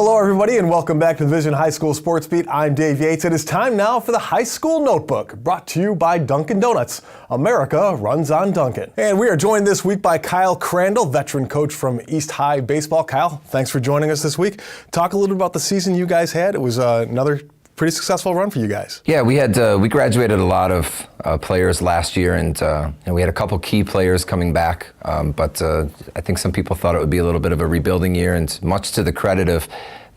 Hello, everybody, and welcome back to the Vision High School Sports Beat. I'm Dave Yates. It is time now for the High School Notebook, brought to you by Dunkin' Donuts. America runs on Dunkin'. And we are joined this week by Kyle Crandall, veteran coach from East High Baseball. Kyle, thanks for joining us this week. Talk a little bit about the season you guys had. It was another pretty successful run for you guys. Yeah, we graduated a lot of players last year, and we had a couple key players coming back. But I think some people thought it would be a little bit of a rebuilding year, and much to the credit of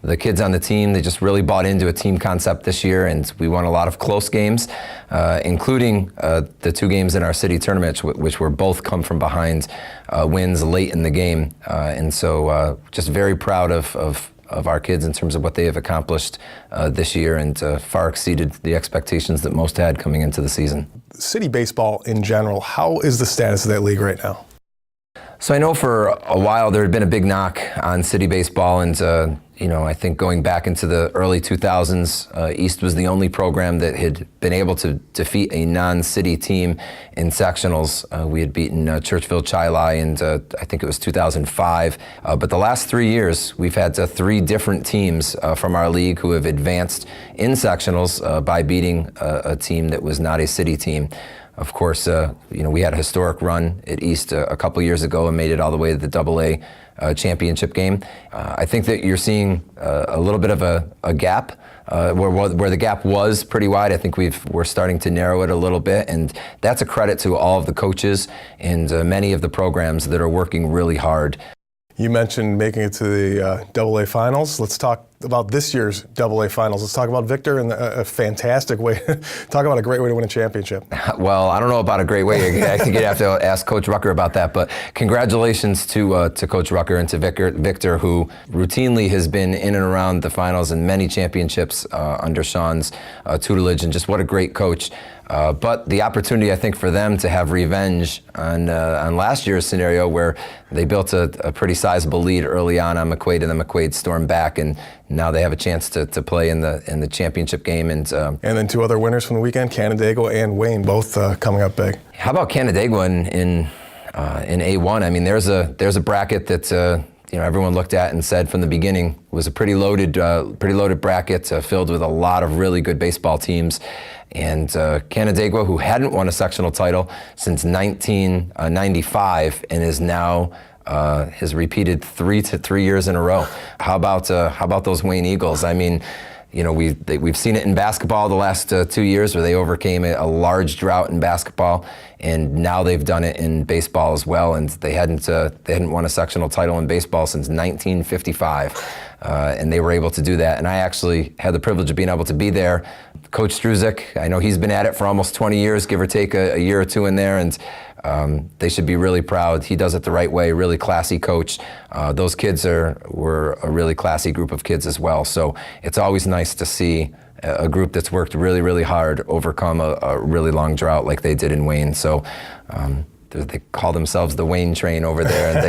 the kids on the team, they just really bought into a team concept this year, and we won a lot of close games, including the two games in our city tournament, which were both come from behind wins late in the game. And so just very proud of our kids in terms of what they have accomplished this year, and far exceeded the expectations that most had coming into the season. City baseball in general, how is the status of that league right now? So I know for a while there had been a big knock on city baseball, and I think going back into the early 2000s, East was the only program that had been able to defeat a non-city team in sectionals. We had beaten Churchville Chilai, and I think it was 2005. But the last 3 years, we've had three different teams from our league who have advanced in sectionals by beating a team that was not a city team. Of course, we had a historic run at East a couple years ago and made it all the way to the AA championship game. I think that you're seeing a little bit of a gap where the gap was pretty wide. I think we're starting to narrow it a little bit, and that's a credit to all of the coaches and many of the programs that are working really hard. You mentioned making it to the AA finals. Let's talk about this year's AA finals. Let's talk about Victor and a fantastic way. Talk about a great way to win a championship. Well, I don't know about a great way. I think you'd have to ask Coach Rucker about that. But congratulations to Coach Rucker and to Victor, who routinely has been in and around the finals and many championships under Sean's tutelage. And just what a great coach. But the opportunity, I think, for them to have revenge on last year's scenario, where they built a pretty sizable lead early on McQuaid, and then McQuaid stormed back, and now they have a chance to play in the championship game. And then two other winners from the weekend, Canandaigua and Wayne, both coming up big. How about Canandaigua in A1? I mean, there's a bracket that everyone looked at and said from the beginning was a pretty loaded bracket filled with a lot of really good baseball teams. And Canandaigua, who hadn't won a sectional title since 1995 and is now has repeated 3 years in a row. How about those Wayne Eagles? I mean, we've seen it in basketball the last 2 years, where they overcame a large drought in basketball, and now they've done it in baseball as well. And they hadn't won a sectional title in baseball since 1955, and they were able to do that. And I actually had the privilege of being able to be there. Coach Struzik, I know he's been at it for almost 20 years, give or take a year or two in there, and they should be really proud. He does it the right way, really classy coach. Those kids were a really classy group of kids as well. So it's always nice to see a group that's worked really, really hard overcome a really long drought like they did in Wayne. So they call themselves the Wayne train over there, and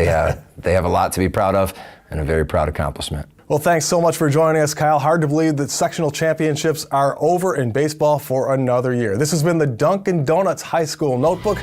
they have a lot to be proud of and a very proud accomplishment. Well, thanks so much for joining us, Kyle. Hard to believe that sectional championships are over in baseball for another year. This has been the Dunkin' Donuts High School Notebook.